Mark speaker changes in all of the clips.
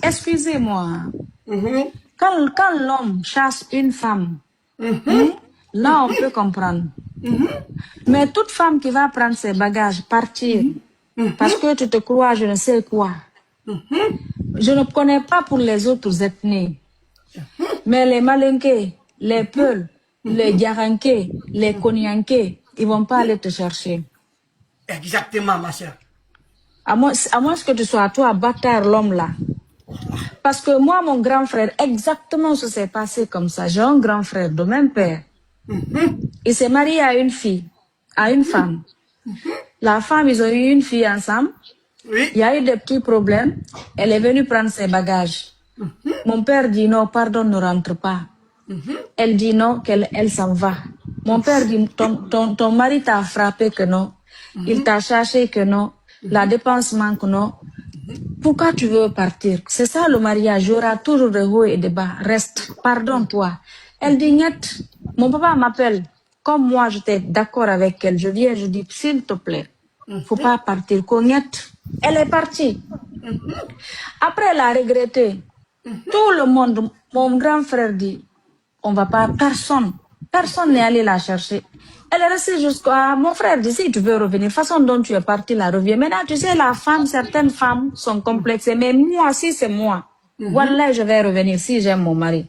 Speaker 1: excusez-moi. Quand l'homme chasse une femme, là, on peut comprendre. Mais toute femme qui va prendre ses bagages, partir, parce que tu te crois, je ne sais quoi. Je ne connais pas pour les autres ethnies. Mais les Malinké, les Peuls, les Garanké, les Konyanké, ils ne vont pas aller te chercher.
Speaker 2: Exactement, ma soeur.
Speaker 1: À moins que tu sois toi, bâtard, l'homme là. Parce que moi, mon grand frère, exactement ce s'est passé comme ça. J'ai un grand frère de même père. Il s'est marié à une fille, à une femme. La femme, ils ont eu une fille ensemble.
Speaker 2: Oui.
Speaker 1: Il y a eu des petits problèmes. Elle est venue prendre ses bagages. Mon père dit non, pardon, ne rentre pas. Elle dit non, qu'elle s'en va. Mon père dit, ton mari t'a frappé que non. Il t'a cherché que non. La dépense manque non. Pourquoi tu veux partir? C'est ça le mariage. Il y aura toujours des hauts et des bas. Reste, pardonne-toi. Elle dit niet. Mon papa m'appelle. Comme moi, j'étais d'accord avec elle. Je viens, je dis, s'il te plaît, faut pas partir. Niet. Elle est partie. Après, elle a regretté. Tout le monde, mon grand frère dit, on va pas, personne n'est allé la chercher. Elle est restée jusqu'à, mon frère dit, si tu veux revenir, façon dont tu es parti, la reviens. Maintenant, tu sais, certaines femmes sont complexées, mais moi, si c'est moi, voilà, je vais revenir si j'aime mon mari.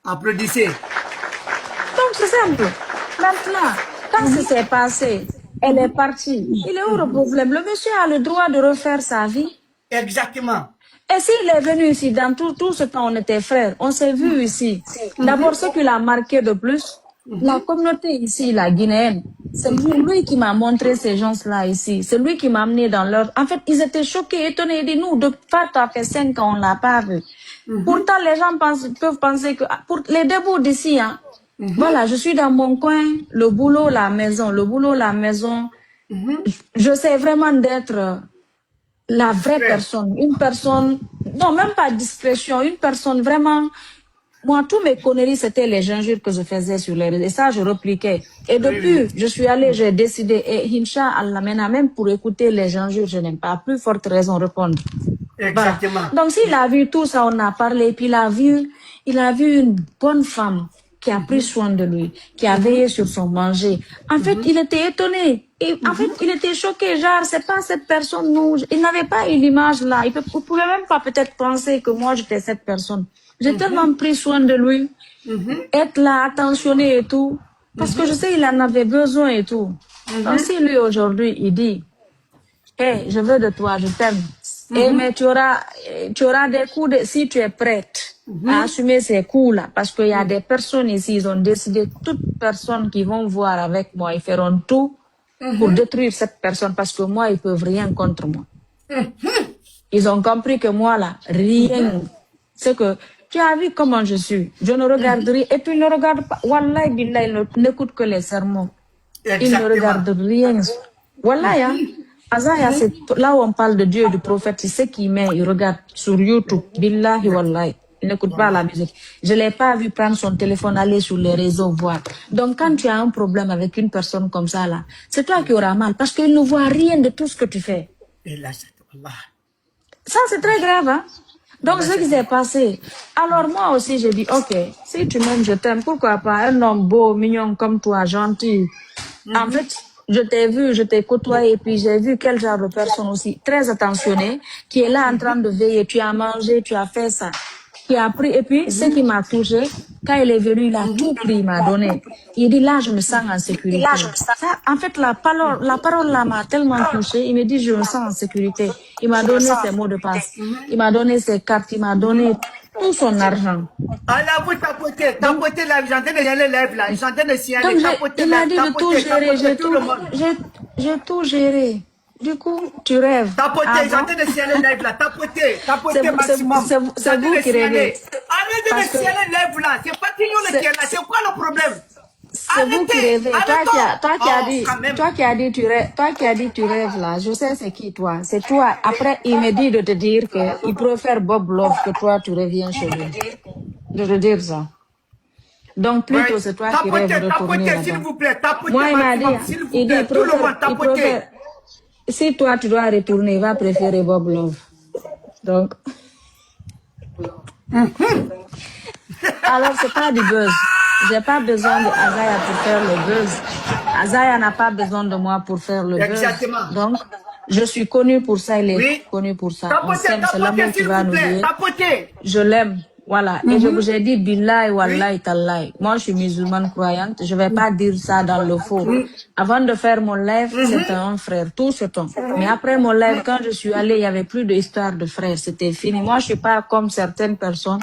Speaker 2: Applaudissez.
Speaker 1: Donc, c'est simple. Maintenant, quand ça s'est passé, elle est partie. Il est où le problème? Le monsieur a le droit de refaire sa vie.
Speaker 2: Exactement.
Speaker 1: Et s'il est venu ici, dans tout ce temps, on était frères, on s'est vu ici. D'abord, ce qui l'a marqué de plus, la communauté ici, la guinéenne, c'est lui qui m'a montré ces gens-là ici. C'est lui qui m'a amené dans leur... En fait, ils étaient choqués, étonnés. Ils disent, nous, de part, ça fait 5 ans, on ne l'a pas vu. Pourtant, les gens peuvent penser que... Pour les débuts d'ici, hein, voilà, je suis dans mon coin, le boulot, la maison, le boulot, la maison. Je sais vraiment d'être... la vraie personne, une personne, non, même pas discrétion, une personne vraiment, moi, tous mes conneries, c'était les injures que je faisais sur les réseaux, et ça, je repliquais. Et depuis, je suis allée, j'ai décidé, et Inch'Allah, maintenant, même pour écouter les injures, je n'aime pas, à plus forte raison répondre.
Speaker 2: Exactement.
Speaker 1: Voilà. Donc, s'il a vu tout ça, on a parlé, puis il a vu une bonne femme qui a pris soin de lui, qui a veillé sur son manger. En fait, il était étonné. Et en fait, il était choqué, genre, c'est pas cette personne, nous, il n'avait pas une image là. Il pouvait même pas peut-être penser que moi, j'étais cette personne. J'ai tellement pris soin de lui, être là, attentionné et tout, parce que je sais, il en avait besoin et tout. Donc, si lui, aujourd'hui, il dit, hey, je veux de toi, je t'aime. Mais tu auras des coups si tu es prête à assumer ces coups-là. Parce qu'il y a des personnes ici, ils ont décidé, toutes personnes qui vont voir avec moi, ils feront tout pour détruire cette personne parce que moi, ils peuvent rien contre moi. Ils ont compris que moi, là, rien. C'est que, tu as vu comment je suis. Je ne regarde rien. Et puis, il ne regarde pas. Wallah, billah, il n'écoute que les sermons. Il ne regarde rien. Wallah, hein. Azaya, c'est là où on parle de Dieu et du prophète, c'est ce qu'il met, il regarde sur YouTube, billahi wallahi, il n'écoute pas la musique. Je ne l'ai pas vu prendre son téléphone, aller sur les réseaux, voir. Donc quand tu as un problème avec une personne comme ça, là, c'est toi qui auras mal, parce qu'il ne voit rien de tout ce que tu fais.
Speaker 2: Et là,
Speaker 1: ça, c'est très grave, hein. Donc, ce qui s'est passé. Alors, moi aussi, j'ai dit, ok, si tu m'aimes, je t'aime, pourquoi pas un homme beau, mignon comme toi, gentil. En fait, je t'ai vu, je t'ai côtoyé, puis j'ai vu quel genre de personne aussi, très attentionnée, qui est là en train de veiller. Tu as mangé, tu as fait ça, qui a pris. Et puis, ce qui m'a touché, quand il est venu, il a tout pris, il m'a donné. Il dit, là, je me sens en sécurité. Ça, en fait, la parole là m'a tellement touché. Il me dit, je me sens en sécurité. Il m'a donné ses mots de passe. Il m'a donné ses cartes, il m'a donné tout son argent.
Speaker 2: Alors, vous tapotez là, j'entends les lèvres là, j'entends les siens,
Speaker 1: il m'a dit de tout gérer, j'ai tout géré. Du coup, tu rêves.
Speaker 2: Tapotez, j'entends les siens, les lèvres là, tapotez maximum.
Speaker 1: C'est vous qui rêvez.
Speaker 2: Arrêtez les siens, les lèvres là, c'est pas Tignon qui est là, c'est quoi le problème?
Speaker 1: C'est vous qui rêvez. Toi qui as dit tu rêves là. Je sais c'est qui toi. C'est toi. Après, il me dit de te dire qu'il préfère Bob Love que toi tu reviens chez lui. De te dire ça. Donc plutôt c'est toi qui rêves de tourner là-bas.
Speaker 2: S'il vous plaît, tapotez.
Speaker 1: Moi il m'a dit,
Speaker 2: s'il vous plaît, tout le monde, tapotez.
Speaker 1: si toi tu dois retourner, il va préférer Bob Love. Donc, alors c'est pas du buzz. J'ai pas besoin de Azaya pour faire le buzz. Azaya n'a pas besoin de moi pour faire le buzz.
Speaker 2: Exactement.
Speaker 1: Donc, je suis connue pour ça, il est
Speaker 2: Oui.
Speaker 1: connu pour ça. On
Speaker 2: Tapotez,
Speaker 1: s'aime, c'est l'amour qui
Speaker 2: s'il
Speaker 1: va
Speaker 2: vous
Speaker 1: nous
Speaker 2: plaît.
Speaker 1: lier.
Speaker 2: Tapotez.
Speaker 1: Je l'aime. Voilà. Et je vous ai dit, billahi, wallahi, tallahi. Moi, je suis musulmane croyante. Je vais pas dire ça dans le faux. Avant de faire mon live, c'était un frère. Tout ce temps. Mais après mon live, quand je suis allée, il y avait plus d'histoire de frères. C'était fini. Moi, je suis pas comme certaines personnes.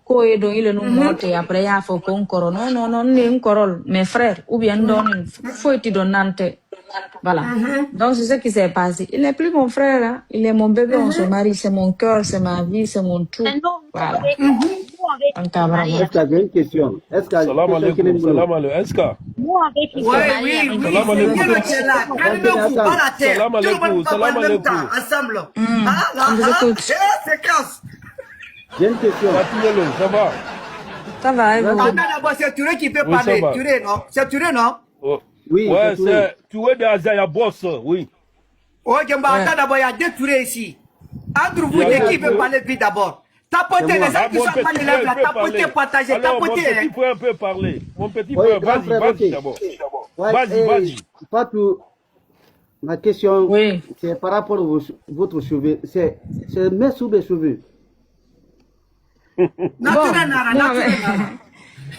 Speaker 1: Et après, il faut qu'on corole. Non, non, non, non, corole. Mes frères, ou bien, faut être donnante. Voilà. Donc, c'est ce qui s'est passé. Il n'est plus mon frère, hein. Il est mon bébé, on se marie, c'est mon cœur, c'est ma vie, c'est mon tout. Voilà.
Speaker 3: Est-ce que j'ai une question? Est-ce que
Speaker 4: Salam alaikum, salam alaikum. Est-ce que
Speaker 2: Oui, oui, oui.
Speaker 4: Salam
Speaker 2: C'est
Speaker 4: alaikum.
Speaker 2: bien que là. Calmez-vous, pas la terre.
Speaker 4: Salam
Speaker 2: Tout le
Speaker 4: alaikum,
Speaker 2: monde parle
Speaker 4: salam
Speaker 2: en même
Speaker 4: alaikum.
Speaker 2: temps, ensemble. Ah, là,
Speaker 1: On vous
Speaker 2: là.
Speaker 1: écoute.
Speaker 2: C'est classe.
Speaker 3: J'ai une question.
Speaker 4: Fatinelo, ça va?
Speaker 1: Ça va, et vous?
Speaker 2: Attends, d'abord, c'est Touré qui peut
Speaker 4: Oui,
Speaker 2: parler.
Speaker 4: ça va.
Speaker 2: Touré, non? C'est Touré, non?
Speaker 4: Oh.
Speaker 3: Oui,
Speaker 4: Ouais,
Speaker 3: c'est Touré.
Speaker 4: c'est. Tu es des Azaya boss, oui.
Speaker 2: Oh, Djemba, attends, d'abord, il y a deux Touré ici. Entre vous,
Speaker 4: Il y a
Speaker 2: qui
Speaker 4: deux
Speaker 2: veut
Speaker 4: Touré.
Speaker 2: parler vite d'abord? Tapotez,
Speaker 3: C'est
Speaker 2: les
Speaker 3: moi.
Speaker 2: gens qui
Speaker 4: mon
Speaker 2: sont pas
Speaker 4: petit
Speaker 2: les
Speaker 4: frère
Speaker 2: lèvres, là,
Speaker 4: peut
Speaker 2: tapotez,
Speaker 4: parler.
Speaker 2: partagez,
Speaker 4: Alors, mon
Speaker 2: tapotez.
Speaker 4: petit frère peut parler. Mon petit
Speaker 3: Oui,
Speaker 4: frère,
Speaker 3: grand
Speaker 4: vas-y,
Speaker 3: frère,
Speaker 4: vas-y
Speaker 3: ok.
Speaker 4: d'abord.
Speaker 3: Ouais,
Speaker 4: Vas-y, vas-y.
Speaker 3: Fatou, ma question,
Speaker 1: Oui.
Speaker 3: c'est par rapport à votre cheveu. C'est mes sous mes cheveux.
Speaker 2: Naturel, Nara,
Speaker 1: Bon,
Speaker 2: naturel,
Speaker 1: mais-
Speaker 2: Nara.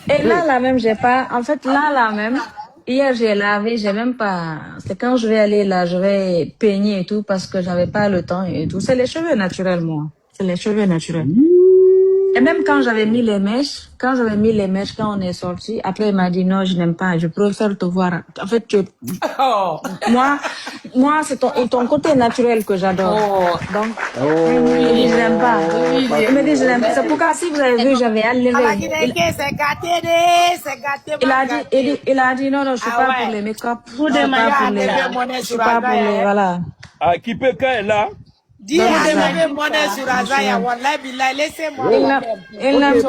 Speaker 1: Et là même, j'ai pas. En fait, là même, hier, j'ai lavé, j'ai même pas. C'est quand je vais aller là, je vais peigner et tout parce que j'avais pas le temps et tout. C'est les cheveux naturels, moi. C'est les cheveux naturels. Et même quand j'avais mis les mèches, quand on est sorti, après, il m'a dit non, je n'aime pas, je préfère te voir. En fait,
Speaker 2: Oh.
Speaker 1: moi, c'est ton côté naturel que j'adore. Donc, il dit, je n'aime pas. Il me dit, je n'aime pas. C'est pourquoi, si vous avez vu, j'avais enlevé.
Speaker 2: C'est gâté, c'est gâté.
Speaker 1: Il a dit, non, je suis pas pour les make-up. Je suis pas pour les, voilà.
Speaker 4: Ah, Kipeka est là.
Speaker 2: Dis à lever monnaie sur Azaya, Wallah, Billah, laissez-moi.
Speaker 1: Il n'aime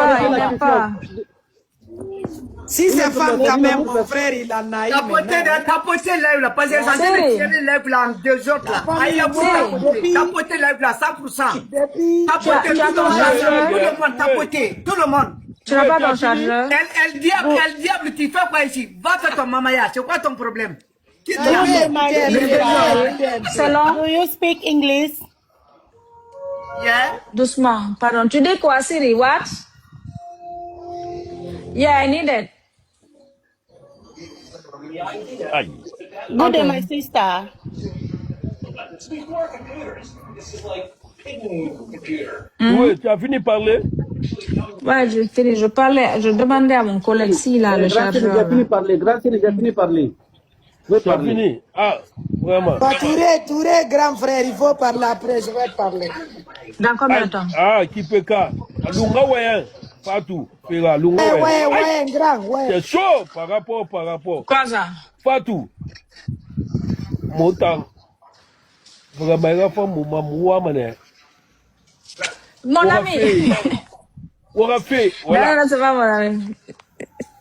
Speaker 1: pas.
Speaker 2: Si c'est femme quand même, mon frère, il en a eu. Tapotez live là, parce que j'en ai tiré live là en 2 autres là. Tapotez live là, 100%. Tapotez tout le monde, tapotez, tout le monde.
Speaker 1: Tu n'as pas ton chargeur?
Speaker 2: Elle diable, tu fais quoi ici? Va faire ton mamaya, c'est quoi ton problème?
Speaker 1: C'est long?
Speaker 5: Do you speak English?
Speaker 2: Yeah.
Speaker 1: Doucement. Pardon. Tu dis quoi, Siri? What? Yeah, I need it.
Speaker 4: Aïe.
Speaker 5: Good day, my sister.
Speaker 4: Oui, tu as fini de parler?
Speaker 1: Ouais, je finis. Je demandais à mon collègue s'il a le
Speaker 3: Grand Seigneur, j'ai
Speaker 1: chargeur.
Speaker 3: fini de parler. Grand Seigneur, j'ai fini de parler. Je veux
Speaker 4: Tu as
Speaker 3: parler.
Speaker 4: fini? Ah, vraiment.
Speaker 6: Touré, grand frère, il faut parler après, je vais parler.
Speaker 1: Dans combien de temps?
Speaker 4: Ah, Kipeka. Lunga Wayan. Fatou. Fera, Lunga Wayan.
Speaker 6: Ouais, grand, ouais.
Speaker 4: C'est chaud par rapport.
Speaker 1: Quoi ça?
Speaker 4: Fatou. Montant. Vraiment, il y a pas mon maman.
Speaker 1: Mon ami.
Speaker 4: On a fait,
Speaker 1: Non,
Speaker 4: voilà.
Speaker 1: non, c'est pas mon ami.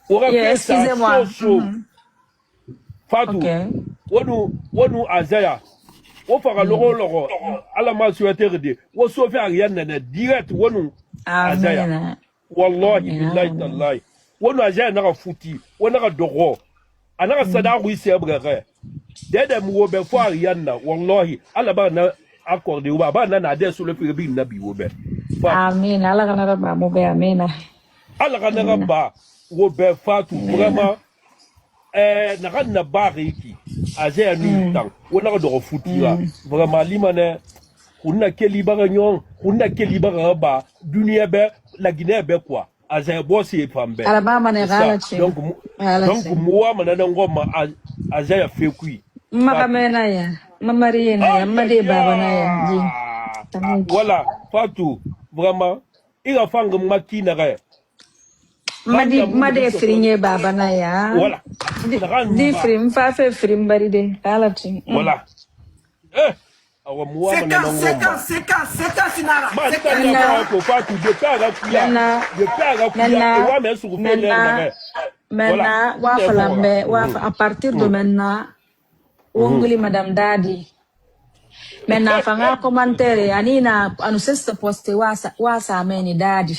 Speaker 4: On a
Speaker 1: Yeah,
Speaker 4: fait ça,
Speaker 1: excusez-moi.
Speaker 4: chaud. Fatou.
Speaker 1: Ok.
Speaker 4: Wonu Azaya. On fera l'oro. À la main sur la terre de. On sauve rien, direct, wonu Azaya.
Speaker 1: Amen.
Speaker 4: Wallahi, billahi, tallahi. Wonu Azaya n'a fouti. On a doro. Anaka sada oui c'est brère. Dede mu be fo ariana wallahi ala ba na accordé ou ba na ade so le bi na bi wo be.
Speaker 1: Amen. Allah kana ba mo be amen.
Speaker 4: Ala kana ba wo be Fatou vraiment na kan na ba riki Azaya ni tang wona do fouti la vraiment limane kunna keli ba nyon kunna keli ba dunia be la Guinée be quoi Azaya bossi fambe.
Speaker 1: Alabama ne galachi.
Speaker 4: Donc moi manana ngoma Azaya fait kui.
Speaker 1: Makamena ya. Mamari na ya. Made baba na ya. Ji.
Speaker 4: Voilà, Fatou, vraiment, il a fait un maki na re.
Speaker 1: Made frinye baba na ya.
Speaker 4: Voilà.
Speaker 1: Di frim fa fe frim bari de. Galachi.
Speaker 4: Voilà. Awa moi manana ngoma.
Speaker 2: C'est quand Sinara.
Speaker 4: Ma tanya ko Fatou de para kuya. De para kuya e wa me su ko fe na re.
Speaker 1: Maintenant, à partir de maintenant, Wonguli Madame Dadi. Maintenant, fanga commentaire, anina, anu sesta poste wasa ameni daddy.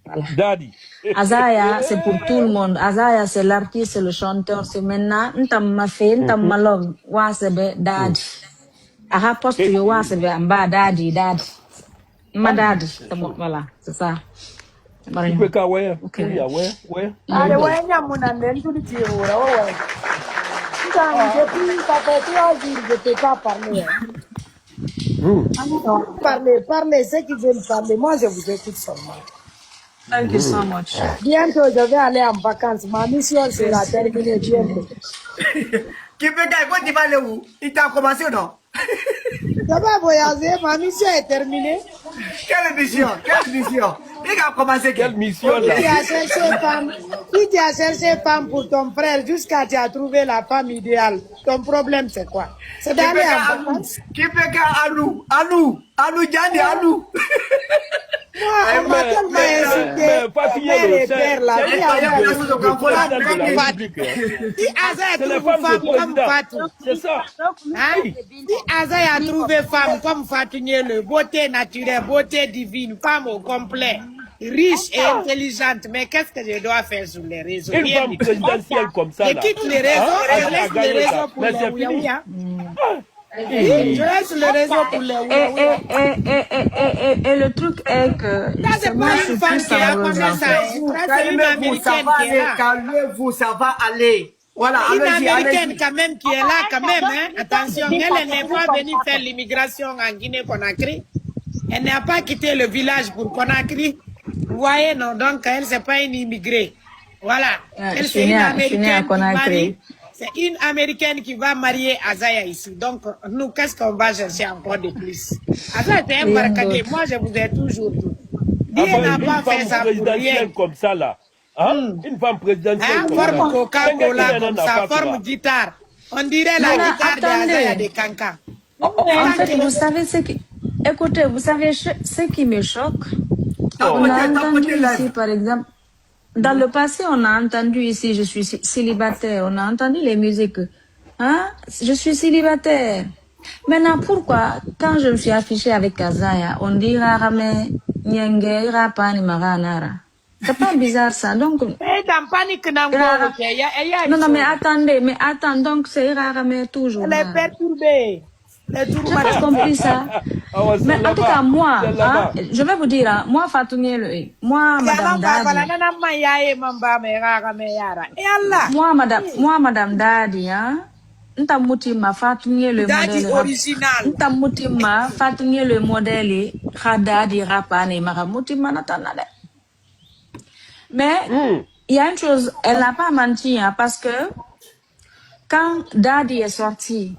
Speaker 1: Voilà.
Speaker 4: Daddy.
Speaker 1: Azaya, c'est pour tout le monde. Azaya, c'est l'artiste, c'est le chanteur. C'est maintenant, ntam ma fait, ntam ma love, wasa be daddy. Aha poste yo wasa be amba daddy. Ma daddy. Voilà, c'est ça.
Speaker 4: Tu peux qu'à ouais.
Speaker 1: Ok.
Speaker 4: Ouais.
Speaker 6: Allez, ouais, il y a mon ami, tout le tir, ouais. Depuis, ça fait 3 jours, je ne peux pas parler. Parlez, ceux qui veulent parler, moi je vous écoute seulement.
Speaker 1: Thank you so much.
Speaker 6: Bientôt, je vais aller en vacances. Ma mission sera terminée bientôt.
Speaker 2: Qui peut gagner? Quand tu vas aller où? Il t'a commencé ou non?
Speaker 6: Je vais voyager, ma mission est terminée.
Speaker 2: Quelle mission? Il a commencé
Speaker 4: Quelle mission là?
Speaker 6: Si tu as cherché femme pour ton frère jusqu'à tu as trouvé la femme idéale, ton problème c'est quoi? C'est d'aller en vacances.
Speaker 2: Qui peut gagner? Alou, Diane, Alou.
Speaker 6: Moi, on m'a tellement insulté. Mère et père, la vie Si Azaï trouve femme comme Fatou,
Speaker 4: C'est ça.
Speaker 6: hein? Si Azaï a trouvé femme comme Fatou Niele, beauté naturelle, beauté divine, femme au complet, riche et intelligente, mais qu'est-ce que je dois faire sur les réseaux?
Speaker 4: Une femme présidentielle comme ça
Speaker 6: Je
Speaker 4: là.
Speaker 6: quitte les réseaux et je laisse les réseaux pour
Speaker 4: Mais
Speaker 6: les
Speaker 4: c'est fini.
Speaker 6: ouïa-ouïa. Je laisse les réseaux pour les ouïa-ouïa.
Speaker 1: Et le truc est que
Speaker 6: Ça, c'est pas une femme qui a commencé ça. C'est une américaine qui est là.
Speaker 2: Calmez-vous, ça va aller. Voilà,
Speaker 6: Une
Speaker 2: allez-y,
Speaker 6: américaine
Speaker 2: allez-y.
Speaker 6: quand même qui est là quand même, hein. Attention, elle n'est pas venue faire l'immigration en Guinée-Conakry. Elle n'a pas quitté le village pour Conakry. Vous voyez, non, donc elle c'est pas une immigrée. Voilà. Elle c'est une américaine qui marie. C'est une américaine qui va marier Azaya ici. Donc nous, qu'est-ce qu'on va chercher encore de plus? Azaya c'est un barcadé. Moi je vous ai toujours dit. Dieu n'a pas fait ça pour rien.
Speaker 4: Comme ça là. Hein? Une femme présidentielle
Speaker 6: Hein,
Speaker 4: comme ça.
Speaker 6: forme Coca-Cola comme ça, forme guitare. On dirait la guitare d'Azaya de Kanka.
Speaker 1: En fait, vous savez ce qui... Écoutez, vous savez ce qui me choque? On a entendu ici, par exemple, dans le passé, on a entendu ici, je suis célibataire. On a entendu les musiques. Hein? Je suis célibataire. Maintenant, pourquoi, quand je me suis affichée avec Azaya, on dit Rarame, Nyenge, Rapani, Maranara? C'est pas bizarre ça. Donc, non, mais attends, donc c'est Rarame toujours.
Speaker 6: Elle est perturbée.
Speaker 1: J'ai pas compris ça. Mais en tout cas, moi, hein, je vais vous dire, hein, moi, Fatounie, moi, Madame Dadi. Moi, Madame Dadi, hein, Ntamutima, Fatounie le modèle.
Speaker 6: Original.
Speaker 1: Ntamutima, Fatounie le modèle, Khadadi, Rapane, Maramutima, Natanade. Mais, il y a une chose, elle n'a pas menti, hein, parce que, quand Dadi est sorti,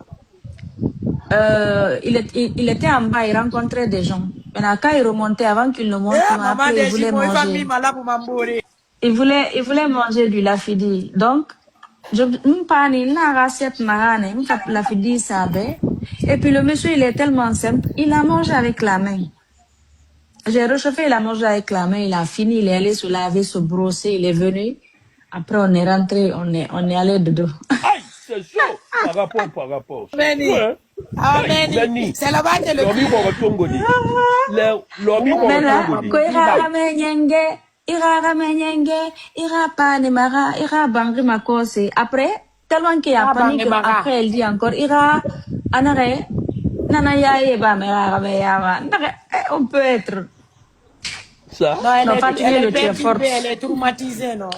Speaker 1: il était en bas, il rencontrait des gens. Maintenant, quand il remontait, avant qu'il ne monte, il voulait manger. Il voulait manger du lafidi. Donc, je lafidi sabé. Et puis le monsieur, il est tellement simple, il a mangé avec la main. J'ai réchauffé, il a mangé avec la main, il a fini, il est allé se laver, se brosser, il est venu. Après, on est rentré, on est allé dedans.
Speaker 4: Aïe, c'est chaud. Par rapport.
Speaker 6: Meni. Ah, Meni. C'est là-bas que
Speaker 1: Mais là, quand il pane mara, ira bangri makose. Après, tellement qu'il y a panique, après elle dit encore, ira anare, nanaya eba mera meyama. On peut être.
Speaker 4: Ça.
Speaker 6: Non, elle
Speaker 1: est
Speaker 6: traumatisée, non?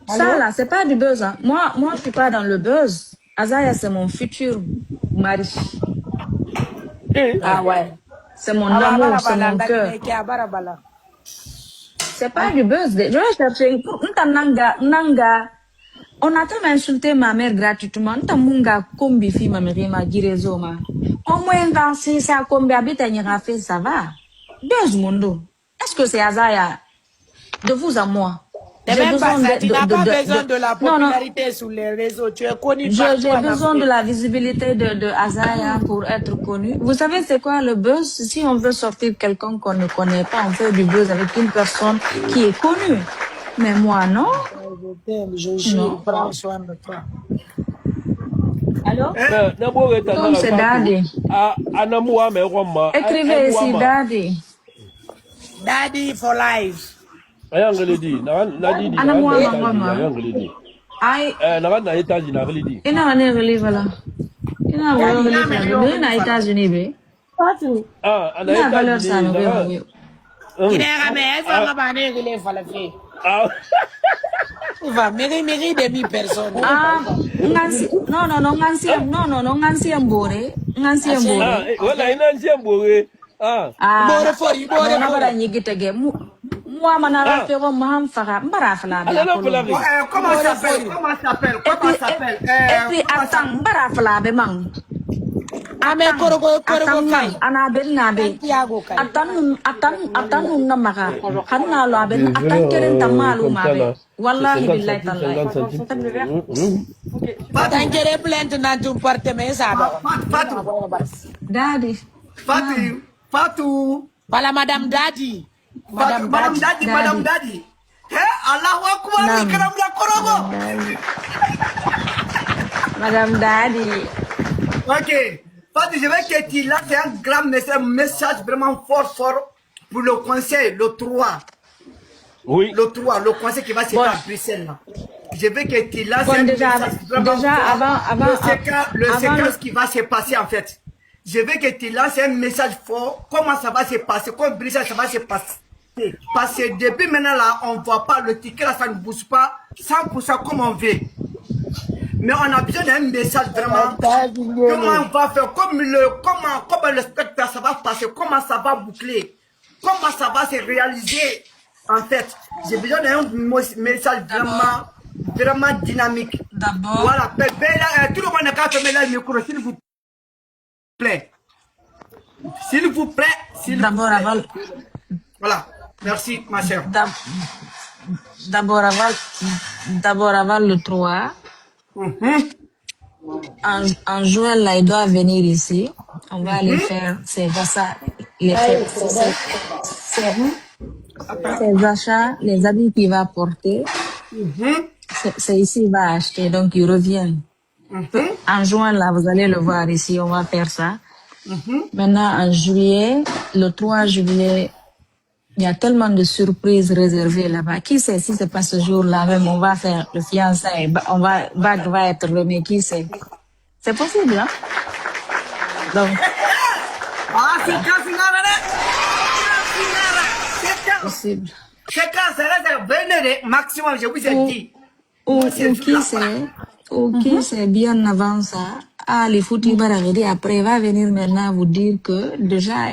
Speaker 1: Ça là, c'est pas du buzz. Hein. Moi, je suis pas dans le buzz. Azaya, c'est mon futur mari.
Speaker 6: Ah ouais.
Speaker 1: C'est mon amour, c'est mon cœur. C'est pas du buzz. Je vais chercher nanga. On a tellement insulté ma mère gratuitement. Ntamunga kombi fi ma mère ma girezoma. Au moins dans si ça kombi habite à fait ça va. Buzz mundo. Est-ce que c'est Azaya? De vous à moi.
Speaker 6: Tu n'as pas besoin de la popularité sur les réseaux. Tu es connu partout.
Speaker 1: J'ai besoin de la visibilité de Azaya pour être connu. Vous savez c'est quoi le buzz? Si on veut sortir quelqu'un qu'on ne connaît pas, on fait du buzz avec une personne qui est connue. Mais moi, non.
Speaker 6: Je t'aime, je jure, prends soin de toi.
Speaker 1: Allô?
Speaker 4: Tom,
Speaker 1: c'est Daddy. Écrivez ici, Daddy.
Speaker 6: Daddy for life.
Speaker 1: Ai, ina wane relief là? Ina wane relief là? Nous na États-Unis be. Ina valeur ça nous be.
Speaker 6: Il est ramé, il va pas aller relief for la fille. Il va mériter demi-personne.
Speaker 1: Ah, ngansi, non, ngansi mbore. Ngansi mbore.
Speaker 4: Voilà, ngansi mbore.
Speaker 6: Mbore for, mbore
Speaker 1: for. Mbora nyigitege. Moi, manara fero maham fara. Mbara fala.
Speaker 2: Comment ça s'appelle?
Speaker 1: Et puis, attends, mbara fala be mang.
Speaker 6: Ame korogo kai.
Speaker 1: Ana ben na be. Atan na maka. Hanna lo aben atan keren tamalu mabe. Wallahi billahi tallahi.
Speaker 6: Atan keren plainte na tu porte mais ça.
Speaker 1: Daddy.
Speaker 2: Fatou.
Speaker 6: Voilà madame Daddy.
Speaker 2: Madame Daddy. Allahu Akbar, karam la korogo.
Speaker 1: Madame Daddy.
Speaker 2: Ok. Fatou, je veux que tu lances un grand message vraiment fort pour le conseil, le 3.
Speaker 4: Oui.
Speaker 2: Le conseil qui va se faire à Bruxelles. Là. Je veux que tu lances un message vraiment fort. Le séquence qui va se passer en fait. Je veux que tu lances un message fort. Comment ça va se passer? Comment Bruxelles ça va se passer? Parce que depuis maintenant là, on ne voit pas le ticket là, ça ne bouge pas 100% comme on veut. Mais on a besoin d'un message vraiment. Comment on va faire? Comment le spectacle ça va passer? Comment ça va boucler? Comment ça va se réaliser? En fait, j'ai besoin d'un message vraiment dynamique.
Speaker 1: D'abord.
Speaker 2: Voilà. Tout le monde a fermé le micro, s'il vous plaît. S'il vous plaît.
Speaker 1: D'abord, avant.
Speaker 2: Voilà. Merci, ma chère.
Speaker 1: D'abord, avant le 3. En juin, là, il doit venir ici. On va aller faire ses achats, ses achats, les habits qu'il va porter. C'est ici, il va acheter, donc il revient. En juin, là, vous allez le voir ici, on va faire ça. Maintenant, en juillet, le 3 juillet, il y a tellement de surprises réservées là-bas. Qui sait si c'est pas ce jour-là même, on va faire le fiançailles, bague va être remis, qui sait? C'est possible, hein? Donc. C'est possible.
Speaker 2: Maximum, je vous ai dit.
Speaker 1: Ou qui sait bien avant ça? Ah, les foutus baragadi, après, il va venir maintenant vous dire que déjà,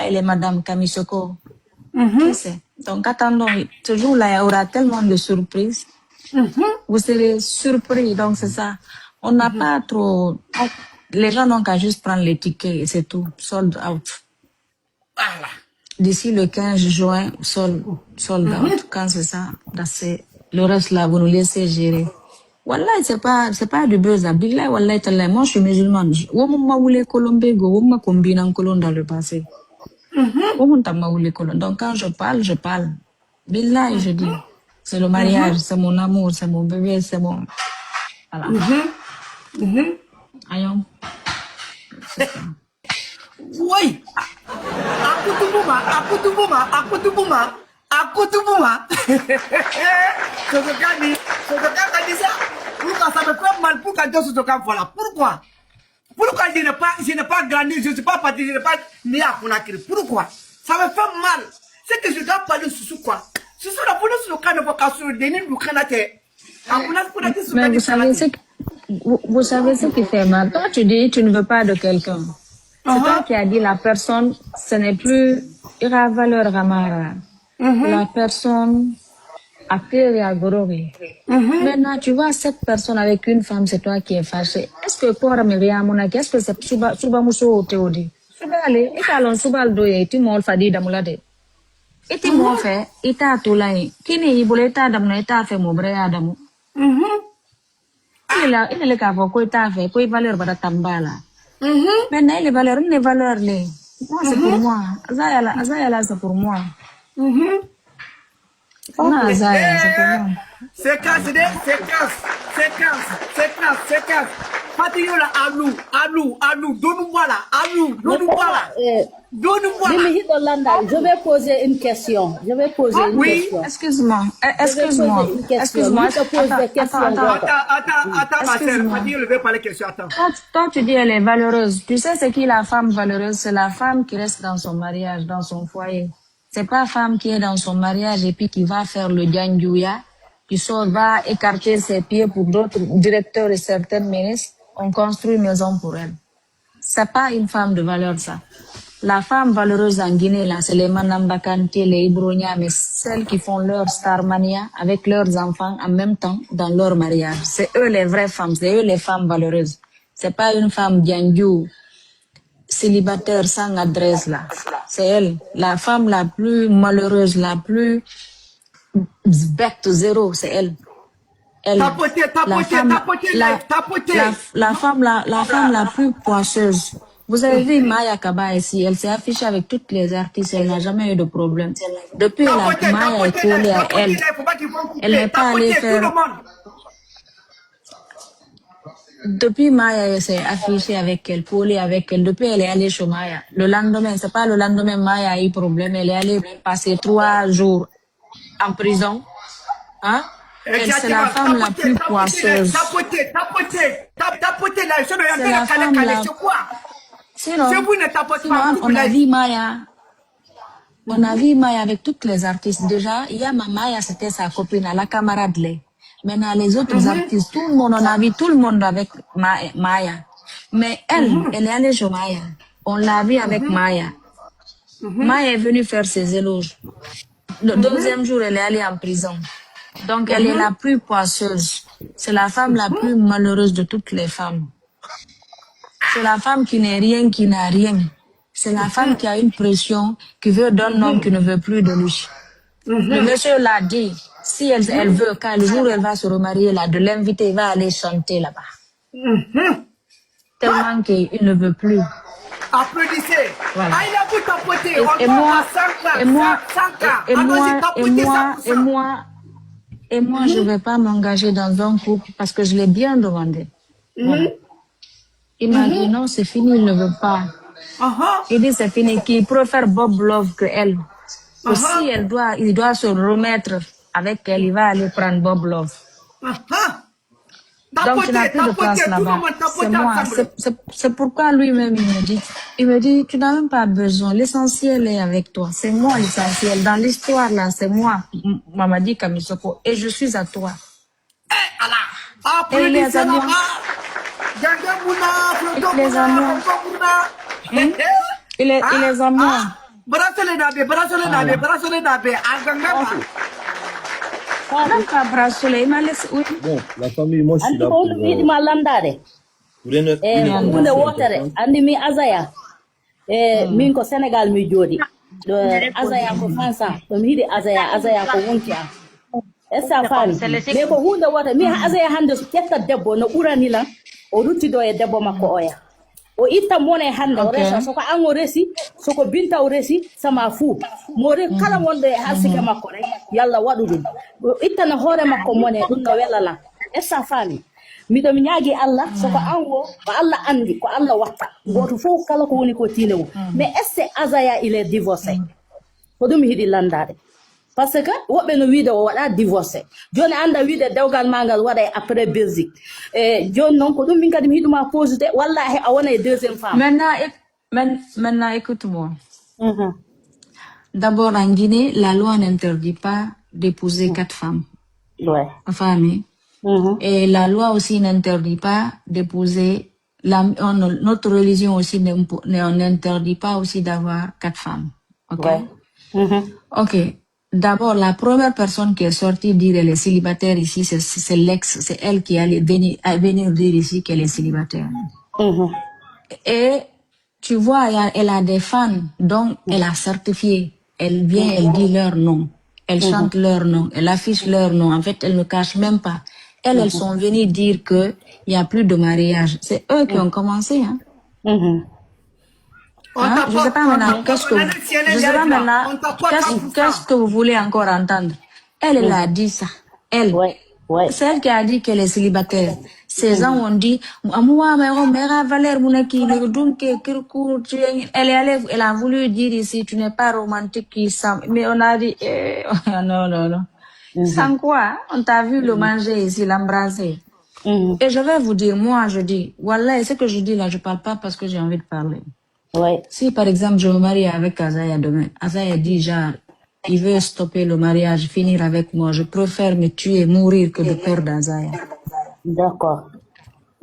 Speaker 1: elle est Madame Kamisoko. Qui sait? Donc, attendons. Ce jour-là, il y aura tellement de surprises. Vous serez surpris. Donc, c'est ça. On n'a pas trop... Les gens n'ont qu'à juste prendre les tickets et c'est tout. Sold out.
Speaker 2: Voilà.
Speaker 1: D'ici le 15 juin, sold out. Quand c'est ça, le reste là, vous nous laissez gérer. Wallah, c'est pas du buzz. Billah, wallah, tallah. Moi, je suis musulmane. Womma voulait Colombie, womma combine en Colombie dans le passé. Donc quand je parle. Billah, je dis. C'est le mariage, c'est mon amour, c'est mon bébé, c'est mon... Voilà. Ayons.
Speaker 2: Oui. Akutubuma. Sotoka dit ça. Pourquoi ça me fait mal? Pourquoi Dieu Sotoka voilà? Pourquoi je n'ai pas grandi, je ne suis pas parti, je n'ai pas né à Conakry. Pourquoi? Ça me fait mal. C'est que je dois parler sur quoi? C'est sur la police sur le cas de vocation de Denis Lukanate.
Speaker 1: Mais vous savez ce qui fait mal. Toi, tu dis, tu ne veux pas de quelqu'un. C'est toi qui as dit la personne, ce n'est plus ira valeur ramara. La personne a peur à Gorori. Maintenant, tu vois cette personne avec une femme, c'est toi qui es fâché. Est-ce que pour Myriam Monaki, est-ce que c'est Suba Mousso Théodi? Suba allez, et allons Suba Doye, tu m'as fait d'amulade. Et tu m'as fait, et t'as tout là. Qui n'est pas d'amna, et t'as fait mon bré Adamu. Il est le cas pour quoi t'as fait, quoi valeur va t'ambala. Maintenant, les valeurs, les. Moi, c'est pour moi. Azayala, c'est pour moi. Non, Azaya, c'est pour moi.
Speaker 2: Séquence. Fatigué là, Alou, donne-moi là, donne-moi là. Donne-moi là.
Speaker 7: Je vais poser une question.
Speaker 2: Oui.
Speaker 1: Excuse-moi.
Speaker 7: Excuse-moi.
Speaker 1: Excuse-moi.
Speaker 7: Je te pose des questions.
Speaker 2: Attends, ma soeur. Fatigué, je vais parler question. Attends.
Speaker 1: Toi, tu dis elle est valeureuse. Tu sais c'est qui la femme valeureuse? C'est la femme qui reste dans son mariage, dans son foyer. C'est pas la femme qui est dans son mariage et puis qui va faire le djanjouya, qui va écarter ses pieds pour d'autres directeurs et certaines ministres. On construit une maison pour elle. C'est pas une femme de valeur, ça. La femme valeureuse en Guinée, là, c'est les Manamba Kanté, les Ibronia, mais celles qui font leur Starmania avec leurs enfants en même temps dans leur mariage. C'est eux les vraies femmes, c'est eux les femmes valeureuses. C'est pas une femme djanjou, célibataire sans adresse, là. C'est elle, la femme la plus malheureuse, la plus back to zéro, c'est elle. La femme la plus poisseuse. Vous avez vu Maya Kaba ici, elle s'est affichée avec toutes les artistes, elle n'a jamais eu de problème. Depuis la Maya est collée à elle, elle n'est pas allée faire... Depuis Maya s'est affichée avec elle, collée avec elle, depuis elle est allée chez Maya. Le lendemain, c'est pas le lendemain Maya a eu problème, elle est allée passer 3 jours en prison. Hein? C'est la femme la plus poisseuse.
Speaker 2: Tapoter là, je ne vais pas caler, c'est quoi?
Speaker 1: Sinon,
Speaker 2: on
Speaker 1: a vu Maya. On a vu Maya avec toutes les artistes. Déjà, il y a Maya, c'était sa copine, la camarade. Maintenant, les autres artistes, tout le monde, on a vu tout le monde avec Maya. Mais elle est allée chez Maya. On l'a vu avec Maya. Maya est venue faire ses éloges. Le deuxième jour, elle est allée en prison. Donc, elle est la plus poisseuse. C'est la femme la plus malheureuse de toutes les femmes. C'est la femme qui n'est rien, qui n'a rien. C'est la femme qui a une pression, qui veut d'un homme qui ne veut plus de lui. Le monsieur l'a dit, si elle veut, quand le jour où elle va se remarier, là, de l'inviter, il va aller chanter là-bas. Tellement qu'il ne veut plus.
Speaker 2: Applaudissez.
Speaker 1: Voilà. Et moi, je ne vais pas m'engager dans un couple parce que je l'ai bien demandé. Voilà. Il m'a dit non, c'est fini, il ne veut pas. Il dit c'est fini, qu'il préfère Bob Love que elle. Que si il doit se remettre avec elle, il va aller prendre Bob Love. Donc il n'a plus de place là-bas. C'est moi. C'est pourquoi lui-même il me dit, tu n'as même pas besoin. L'essentiel est avec toi. C'est moi l'essentiel. Dans l'histoire là, c'est moi, Mamadi Kamisoko, et je suis à toi. Et les amours. Les amours. Il les amours. Bracelet, il m'a laissé, oui.
Speaker 3: Bon, la famille, moi je suis là pour...
Speaker 7: Andi mi Azaya. Min ko Sénégal mi jodi. Azaya ko Fansa. To mi hidi Azaya ko wonti am. Essa fami. Me ko hunde wata mi Azaya hande so ketta debbo no burani lan. O ruttido e debbo makko oya. O itta mone hande o resa soko an o resi soko binta o resi sama fu more kala wonde hasike makko rek yalla wadu dum o itta na hore makko mone dum no welala essa fami mi do mi nyaagi Allah soko an wo ko Allah andi ko Allah watta goto fo kala ko woni ko tinewo mais esse Azaya il est divorcé ko dum hidi landade parce que wobe no wiide o wada divorcé joni anda wiide dewgal mangal wada après Belgique joni non ko dum min kadi mi hiduma posité wallahi a wona deuxième femme.
Speaker 1: Maintenant écoute-moi. D'abord en Guinée, la loi n'interdit pas d'épouser 4 femmes.
Speaker 7: Ouais.
Speaker 1: Famille. Et la loi aussi n'interdit pas d'épouser notre religion aussi n'interdit pas aussi d'avoir 4 femmes. OK.
Speaker 7: Ouais.
Speaker 1: OK. D'abord, la première personne qui est sortie dire qu'elle est célibataire ici, c'est l'ex, c'est elle qui allait venir dire ici qu'elle est célibataire. Et tu vois, elle a des fans, donc elle a certifié. Elle vient, elle dit leur nom, elle chante leur nom, elle affiche leur nom. En fait, elle ne cache même pas. Elles sont venues dire que il y a plus de mariage. C'est eux qui ont commencé, hein. Hein? Je sais pas maintenant qu'est-ce que vous voulez encore entendre. Elle a dit ça. Elle.
Speaker 7: Ouais.
Speaker 1: C'est elle qui a dit qu'elle est célibataire. Ces gens ont dit, moi, mère Valère, elle a voulu dire ici, tu n'es pas romantique, mais on a dit, non, non, non. Sans quoi, on t'a vu le manger ici, l'embrasser. Et je vais vous dire, moi, je dis, voilà, ce que je dis là, je parle pas parce que j'ai envie de parler.
Speaker 7: Ouais.
Speaker 1: Si, par exemple, je me marie avec Azaya demain, Azaya dit, genre, il veut stopper le mariage, finir avec moi, je préfère me tuer, mourir que de perdre Azaya.
Speaker 7: D'accord.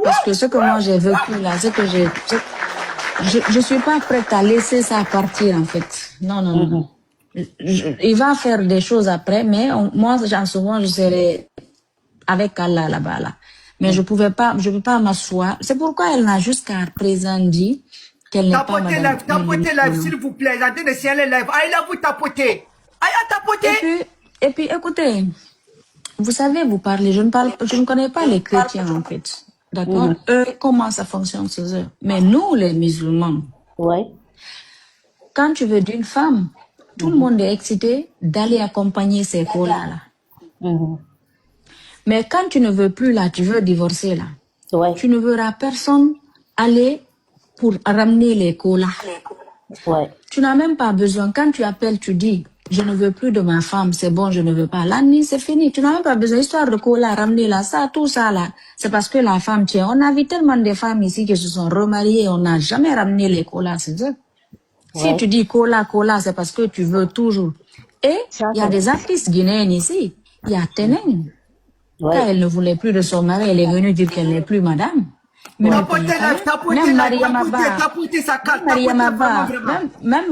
Speaker 1: Parce que ce que moi j'ai vécu là, ce que je suis pas prête à laisser ça partir en fait. Non, non, non. Il va faire des choses après, mais moi, souvent, je serai avec Allah là-bas, là. Mais je peux pas m'asseoir. C'est pourquoi elle n'a jusqu'à présent dit qu'elle n'est pas madame.
Speaker 2: Tapotez live, s'il vous plaît. J'entends de signaler live. Aïe, là, vous tapotez. Aïe, tapotez.
Speaker 1: Et puis, écoutez, vous savez, vous parlez, je ne connais pas les chrétiens, en fait. D'accord? Eux, comment ça fonctionne chez eux? Mais nous, les musulmans,
Speaker 7: Ouais.
Speaker 1: quand tu veux d'une femme, tout le monde est excité d'aller accompagner ces colas-là. Mais quand tu ne veux plus là, tu veux divorcer là,
Speaker 7: Ouais.
Speaker 1: tu ne verras personne aller pour ramener les colas.
Speaker 7: Ouais.
Speaker 1: Tu n'as même pas besoin. Quand tu appelles, tu dis, je ne veux plus de ma femme, c'est bon, je ne veux pas. La nuit, c'est fini. Tu n'as même pas besoin. Histoire de cola, ramener là, ça, tout ça là. C'est parce que la femme tient. On a vu tellement de femmes ici qui se sont remariées, on n'a jamais ramené les colas, c'est ça. Si tu dis cola, c'est parce que tu veux toujours. Et il y a des artistes guinéennes ici. Il y a Teneng. Quand elle ne voulait plus de son mari, elle est venue dire qu'elle n'est plus madame. Mais même Maria Maba, même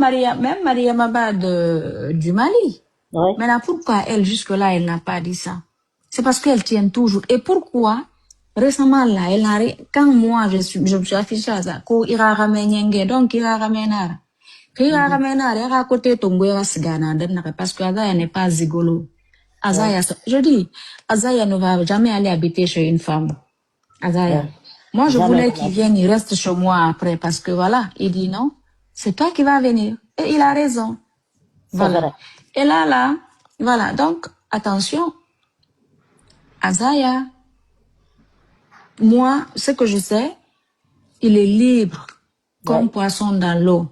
Speaker 1: Maria Maba du Mali.
Speaker 7: Ouais.
Speaker 1: Maintenant, pourquoi elle, jusque-là, elle n'a pas dit ça? C'est parce qu'elle tient toujours. Et pourquoi, récemment, là, elle a, quand moi, je me suis affichée à ça, donc, il a ramené donc, il a ramené il a ramené il a côté Tongo, parce que Azaya n'est pas zigolo. Azaya, je dis, Azaya ne va jamais aller habiter chez une femme. Azaya. Moi, je voulais qu'il vienne, il reste chez moi après, parce que voilà, il dit non, c'est toi qui vas venir. Et il a raison. Voilà. Et là, voilà. Donc, attention. Azaya, moi, ce que je sais, il est libre, comme poisson dans l'eau.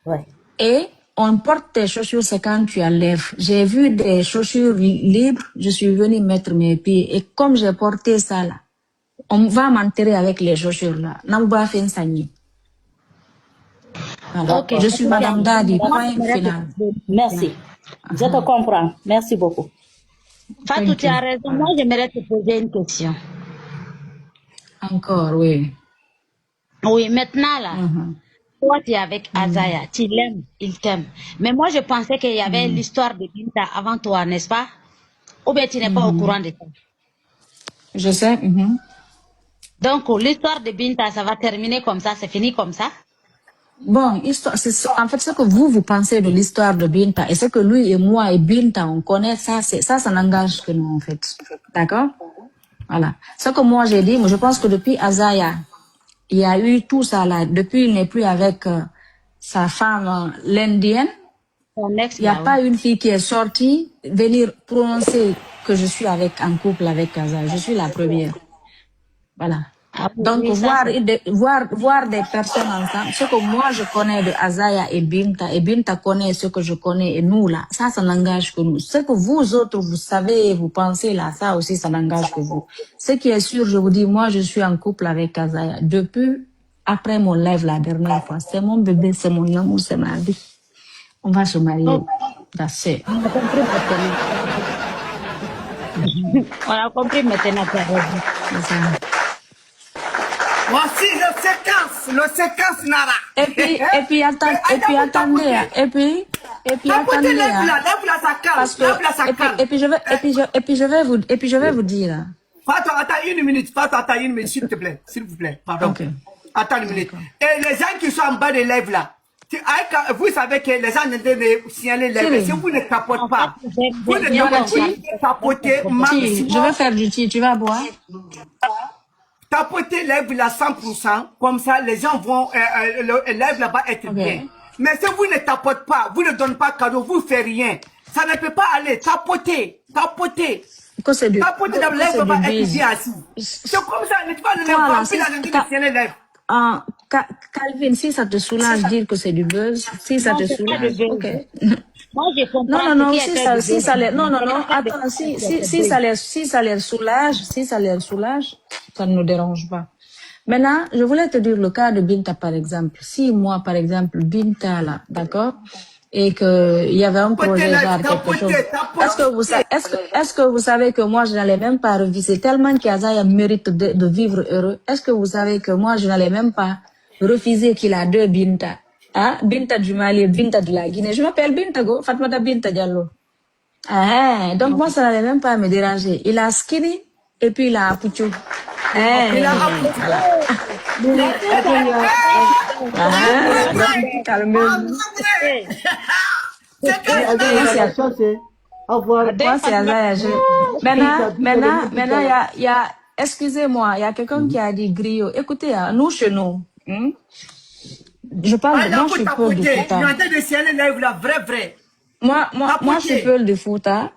Speaker 7: Ouais.
Speaker 1: Et on porte tes chaussures, c'est quand tu enlèves. J'ai vu des chaussures libres, je suis venue mettre mes pieds. Et comme j'ai porté ça là, on va m'enterrer avec les chaussures là. Namba fait une voilà.
Speaker 7: Okay.
Speaker 1: Je suis Madame Dadi, point final.
Speaker 7: Merci. Je te comprends. Merci beaucoup.
Speaker 5: Fatou, tu as raison. Moi, j'aimerais te poser une question.
Speaker 1: Encore, oui.
Speaker 5: Oui, maintenant là, toi, tu es avec Azaya. Tu l'aimes, il t'aime. Mais moi, je pensais qu'il y avait l'histoire de Binta avant toi, n'est-ce pas? Ou bien tu n'es pas au courant de ça?
Speaker 1: Je sais.
Speaker 5: Donc, l'histoire de Binta, ça va terminer comme ça, c'est fini comme ça?
Speaker 1: Bon, histoire, en fait, ce que vous pensez de l'histoire de Binta et ce que lui et moi et Binta, on connaît, ça n'engage que nous, en fait. D'accord? Voilà. Ce que moi j'ai dit, je pense que depuis Azaya, il y a eu tout ça là. Depuis, il n'est plus avec sa femme, l'indienne. Il n'y a pas une fille qui est sortie venir prononcer que je suis en couple avec Azaya. Je suis la première. Voilà. Donc, voir des personnes ensemble, ce que moi je connais de Azaya et Binta connaît ce que je connais, et nous là, ça n'engage que nous. Ce que vous autres, vous savez, vous pensez là, ça aussi, ça n'engage que vous. Ce qui est sûr, je vous dis, moi je suis en couple avec Azaya. Depuis, après mon live la dernière fois, c'est mon bébé, c'est mon amour, c'est ma vie. On va se marier. That's it.
Speaker 5: On a compris maintenant.
Speaker 2: Voici le séquence Nara.
Speaker 1: Et puis attendez, parce que, et puis je vais vous dire.
Speaker 2: Fatou, attends une minute, s'il te plaît, s'il vous plaît, pardon.
Speaker 1: Okay.
Speaker 2: Attends une minute. Et les gens qui sont en bas des lèvres là, vous savez que les gens ne signaler les lèvres. Si vous ne tapotez pas, vous ne devez tapoter maximum.
Speaker 1: Je vais faire du thé, tu vas boire.
Speaker 2: Tapotez lèvres là 100%, comme ça les gens vont, lèvres là-bas être bien. Mais si vous ne tapotez pas, vous ne donnez pas cadeau, vous ne faites rien. Ça ne peut pas aller. Tapotez.
Speaker 1: que c'est du,
Speaker 2: Tapoter dans
Speaker 1: que
Speaker 2: l'air,
Speaker 1: c'est
Speaker 2: va
Speaker 1: du
Speaker 2: être
Speaker 1: bise.
Speaker 2: bien assis. C'est comme ça, n'est-ce pas? Le lèvre,
Speaker 1: Voilà,
Speaker 2: pas
Speaker 1: si,
Speaker 2: la gens qui tiennent les lèvres.
Speaker 1: Calvin, si ça te soulage, dire que c'est du buzz, si ça
Speaker 5: Non,
Speaker 1: te
Speaker 5: c'est pas de
Speaker 1: soulage,
Speaker 5: buzz.
Speaker 1: ok.
Speaker 5: Moi, je comprends
Speaker 1: Non, non,
Speaker 5: ce
Speaker 1: non,
Speaker 5: qui
Speaker 1: si
Speaker 5: est fait
Speaker 1: ça,
Speaker 5: de
Speaker 1: si
Speaker 5: buzz.
Speaker 1: ça les, non, non,
Speaker 5: Mais
Speaker 1: non,
Speaker 5: pas de
Speaker 1: attends,
Speaker 5: buzz, c'est de
Speaker 1: si ça les soulage, si ça les soulage, ça ne nous dérange pas. Maintenant, je voulais te dire le cas de Binta, par exemple. Si moi, par exemple, Binta, là, d'accord, et que il y avait un projet genre quelque chose. Est-ce que vous savez que moi, je n'allais même pas reviser tellement qu'Azaya mérite de vivre heureux? Est-ce que vous savez que moi, je n'allais même pas refuser qu'il a deux Binta? Hein? Binta du Mali et Binta de la Guinée. Je m'appelle Binta Go, Fatmata Binta Diallo. Ah, donc moi, ça n'allait même pas me déranger. Il a Skinny et puis il a Apucho.
Speaker 2: Il a Apucho.
Speaker 1: Calmez-vous. Moi, c'est Azaya. Maintenant, il y a, excusez-moi, il y a quelqu'un qui a dit griot. Écoutez, nous, chez nous, je parle, moi, je suis Peul de Fouta. Moi, je suis Peul de Fouta,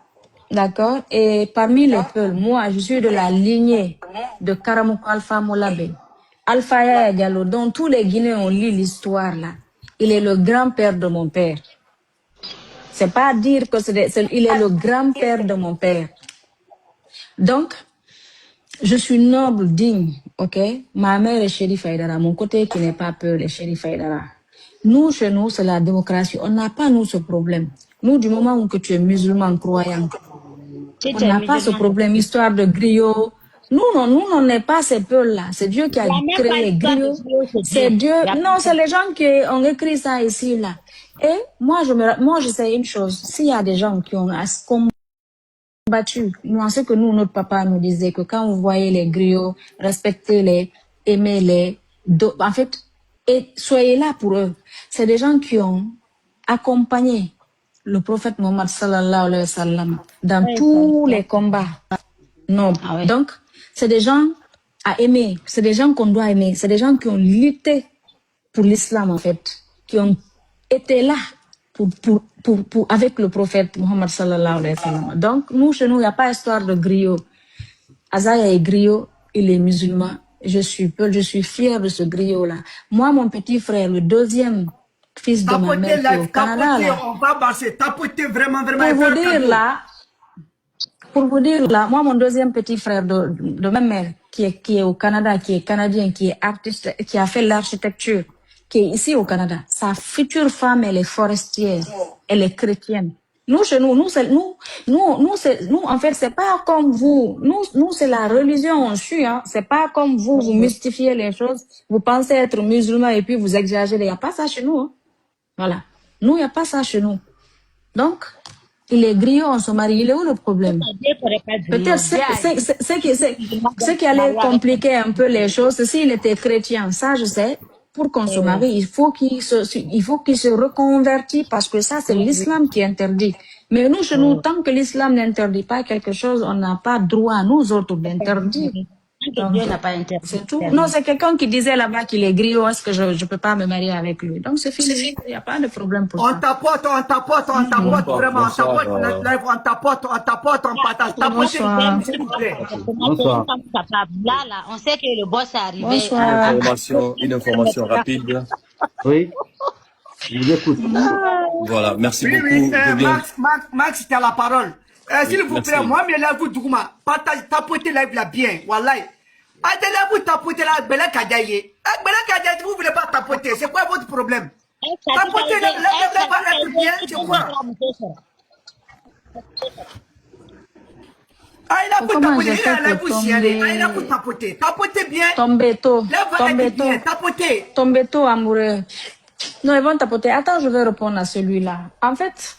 Speaker 1: d'accord? Et parmi les Peuls, moi, je suis de la lignée de Karamoko Alpha Molabe. Alpha Yaya Diallo, dont tous les Guinéens ont lu l'histoire, là. Il est le grand-père de mon père. C'est pas dire que il est le grand-père de mon père. Donc, je suis noble, digne, ok? Ma mère est Chérif Aïdara, mon côté qui n'est pas peur est Chérif Aïdara. Nous, chez nous, c'est la démocratie. On n'a pas, nous, ce problème. Nous, du moment où que tu es musulman, croyant, on n'a pas ce problème, histoire de griot. Nous, on n'est pas ces peuls-là. C'est Dieu qui a créé les griots. C'est Dieu. Non, c'est les gens qui ont écrit ça ici, là. Et moi, je sais une chose. S'il y a des gens qui ont combattu, moi, ce que notre papa nous disait, que quand vous voyez les griots, respectez-les, aimez-les, en fait, et soyez là pour eux. C'est des gens qui ont accompagné le prophète Mohammed sallallahu alayhi wa sallam dans tous les combats. Non. Ah ouais. Donc, c'est des gens à aimer. C'est des gens qu'on doit aimer. C'est des gens qui ont lutté pour l'islam, en fait. Qui ont été là avec le prophète Mohammed sallallahu alayhi wa sallam. Donc, nous, chez nous, il n'y a pas histoire de griot. Azaya est griot, il est musulman. Je suis fière de ce griot-là. Moi, mon petit frère, le deuxième fils de ma mère qui est au Canada, là.
Speaker 2: On va marcher, tapoter vraiment.
Speaker 1: Pour vous dire là, moi, mon deuxième petit frère de ma mère, qui est au Canada, qui est canadien, qui est artiste, qui a fait l'architecture, qui est ici au Canada, sa future femme, elle est forestière, elle est chrétienne. Nous, chez nous, en fait, c'est pas comme vous. Nous, c'est la religion, on suit, hein. C'est pas comme vous, vous mystifiez les choses. Vous pensez être musulman et puis vous exagérez. Il n'y a pas ça chez nous, hein. Voilà. Nous, il n'y a pas ça chez nous. Donc, il est griot, on se marie. Il est où le problème? Peut-être ce qui allait compliquer un peu les choses, c'est s'il était chrétien. Ça, je sais. Pour qu'on se marie, il faut qu'il se reconvertisse parce que ça, c'est l'islam qui interdit. Mais nous, chez nous, tant que l'islam n'interdit pas quelque chose, on n'a pas droit, nous autres, d'interdire. Dieu n'a pas interdit. C'est tout. Non, c'est quelqu'un qui disait là-bas qu'il est griot, est-ce que je ne peux pas me marier avec lui? Donc, c'est fini. Il n'y a pas de problème pour ça.
Speaker 2: On tapote, vraiment, on tapote, on partage.
Speaker 5: Bonsoir. Là, on sait que le boss est arrivé.
Speaker 1: Bonsoir.
Speaker 8: Une information rapide.
Speaker 3: Oui, je vous écoute.
Speaker 8: Voilà, merci beaucoup.
Speaker 2: Oui, Max, tu as la parole. S'il vous plaît, moi, mais là, vous, Dougma, partage, tapotez live là bien, wallahi. Attendez, vous tapotez là, Bela Kadiaye. Bela Kadiaye, vous ne voulez pas tapoter, c'est quoi votre problème? Tapotez là, va être bien, c'est quoi? Ah, il a pour tapoter, il a pour chialer, il a pour tapoter. Tapotez bien.
Speaker 1: Tombeto.
Speaker 2: Là, va être bien, tapotez.
Speaker 1: Tombeto, amoureux. Non, ils vont tapoter. Attends, je vais répondre à celui-là. En fait,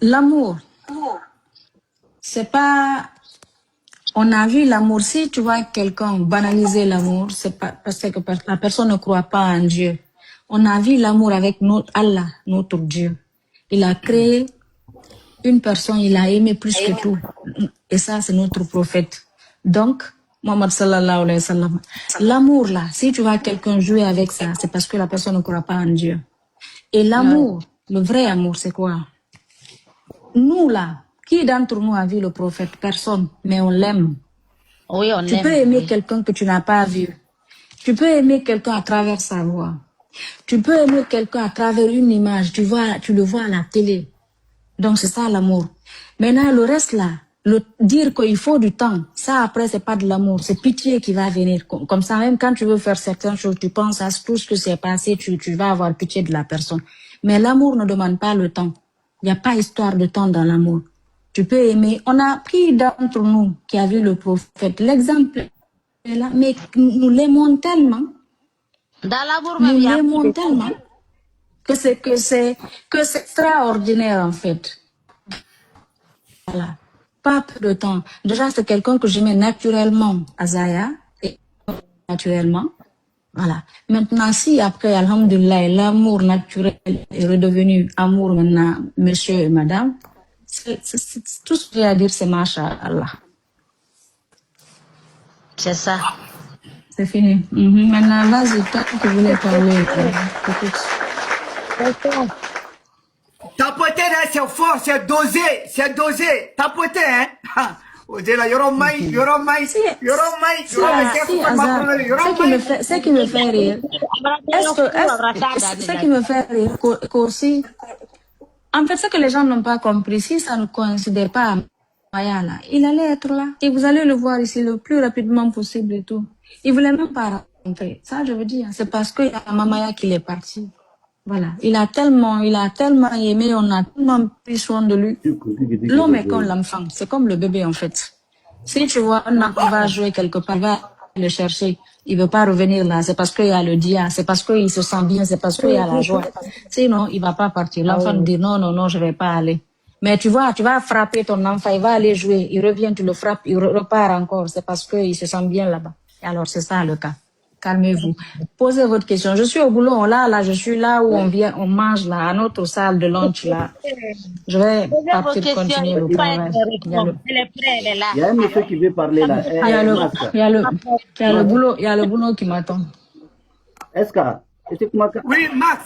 Speaker 1: l'amour, c'est pas... On a vu l'amour. Si tu vois quelqu'un banaliser l'amour, c'est pas parce que la personne ne croit pas en Dieu. On a vu l'amour avec notre Allah, notre Dieu. Il a créé une personne, il a aimé plus que tout. Et ça, c'est notre prophète. Donc, Mohammed sallallahu alayhi wa sallam. L'amour là, si tu vois quelqu'un jouer avec ça, c'est parce que la personne ne croit pas en Dieu. Et l'amour, le vrai amour, c'est quoi? nous là, qui d'entre nous a vu le prophète? Personne, mais on l'aime.
Speaker 5: Oui, on
Speaker 1: Tu
Speaker 5: l'aime.
Speaker 1: peux aimer
Speaker 5: Oui.
Speaker 1: quelqu'un que tu n'as pas vu. Tu peux aimer quelqu'un à travers sa voix. Tu peux aimer quelqu'un à travers une image. Tu le vois à la télé. Donc c'est ça l'amour. Maintenant le reste là, dire qu'il faut du temps, ça après c'est pas de l'amour, c'est pitié qui va venir. Comme ça même quand tu veux faire certaines choses, tu penses à tout ce que c'est passé, tu vas avoir pitié de la personne. Mais l'amour ne demande pas le temps. Il n'y a pas histoire de temps dans l'amour. Tu peux aimer. On a pris d'entre nous qui a vu le prophète. L'exemple est là, mais nous l'aimons tellement.
Speaker 5: Dans l'amour même,
Speaker 1: Nous
Speaker 5: il y a
Speaker 1: l'aimons tellement que c'est extraordinaire en fait. Voilà. Pas peu de temps. Déjà, c'est quelqu'un que j'aimais naturellement, Azaya, et naturellement. Voilà. Maintenant, si après, alhamdoulilah, l'amour naturel est redevenu amour maintenant, monsieur et madame, tout ce que j'ai à dire, c'est Masha'Allah.
Speaker 5: C'est ça.
Speaker 1: C'est fini. Maintenant, vas-y, toi qui voulais parler.
Speaker 2: Tapoter, hein, c'est fort, c'est dosé. Tapoter, hein. On dit là, Yoron Maï.
Speaker 1: Ce qui me fait rire, ce qui me fait rire, qu'aussi, en fait, ce que les gens n'ont pas compris, si ça ne coïncidait pas à Maya là, il allait être là. Et vous allez le voir ici le plus rapidement possible et tout. Il voulait même pas rentrer. Ça, je veux dire, c'est parce qu'il y a Mamaya qui est parti. Voilà. Il a tellement aimé, on a tellement pris soin de lui. L'homme est comme l'enfant. C'est comme le bébé, en fait. Si tu vois un enfant va jouer quelque part, va le chercher. Il veut pas revenir là. C'est parce qu'il y a le dia. C'est parce qu'il se sent bien. C'est parce qu'il y a la joie. Sinon, il va pas partir. L'enfant dit non, je vais pas aller. Mais tu vois, tu vas frapper ton enfant. Il va aller jouer. Il revient, tu le frappes. Il repart encore. C'est parce qu'il se sent bien là-bas. Alors, c'est ça le cas. Calmez-vous. Posez votre question. Je suis au boulot, là, je suis là où on mange là, à notre salle de lunch là. Je vais partir continuer le travail.
Speaker 3: Il y a un monsieur qui veut parler là.
Speaker 1: Il y a le boulot qui m'attend.
Speaker 3: Est-ce que
Speaker 2: Oui, Max,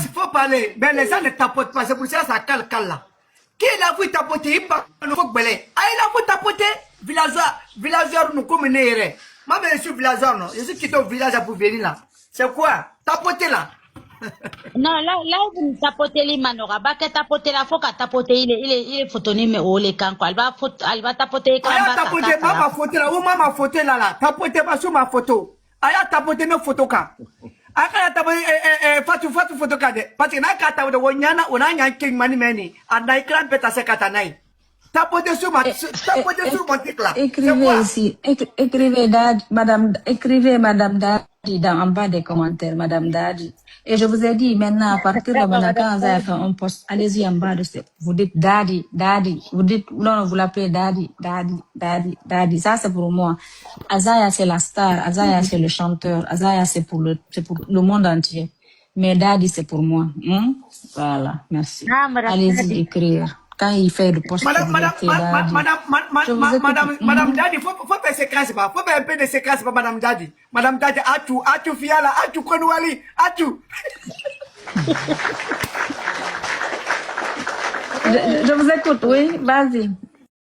Speaker 2: il faut parler. Mais les gens ne tapotent pas, c'est pour ça que ça cale là. Qui l'a vu tapoter? Il parle, il faut que il a vu tapoter. Villageois nous comme une moi, je suis villageois, non? Je suis quitté au village pour venir là. C'est quoi? Tapoter là?
Speaker 5: Non, là où vous tapotez les manora, bah, que tapoter la faut qu'à tapoter, il est photoné, mais oh, les camps, quoi. Elle va tapoter quand
Speaker 2: même. Tapoter, ma photo là, où ma photo là. Tapoter pas sur ma photo. Aya tapoter nos photos quand. Aya tapoter, fatu photo quand. Parce que n'a qu'à tapoter, on a un king mani meni. On a écran peta se katanai. Tapoter sur mon tic là.
Speaker 1: Écrivez ici, écrivez Madame Dadi en bas des commentaires, Madame Dadi. Et je vous ai dit maintenant, à partir de maintenant, quand vous avez fait un post, allez-y en bas de ce, vous dites Dadi. Vous dites, non, vous l'appelez Dadi. Ça, c'est pour moi. Azaya, c'est la star. Azaya, c'est le chanteur. Azaya, c'est pour le monde entier. Mais Dadi, c'est pour moi. Voilà, merci. Allez-y écrire. Quand il fait le poste,
Speaker 2: Madame Dadi, faut faire séquence, faut faire un peu de séquence, Madame Dadi. Madame Dadi, atu fiala, atu konouali, atu.
Speaker 1: Je vous écoute, oui, vas-y.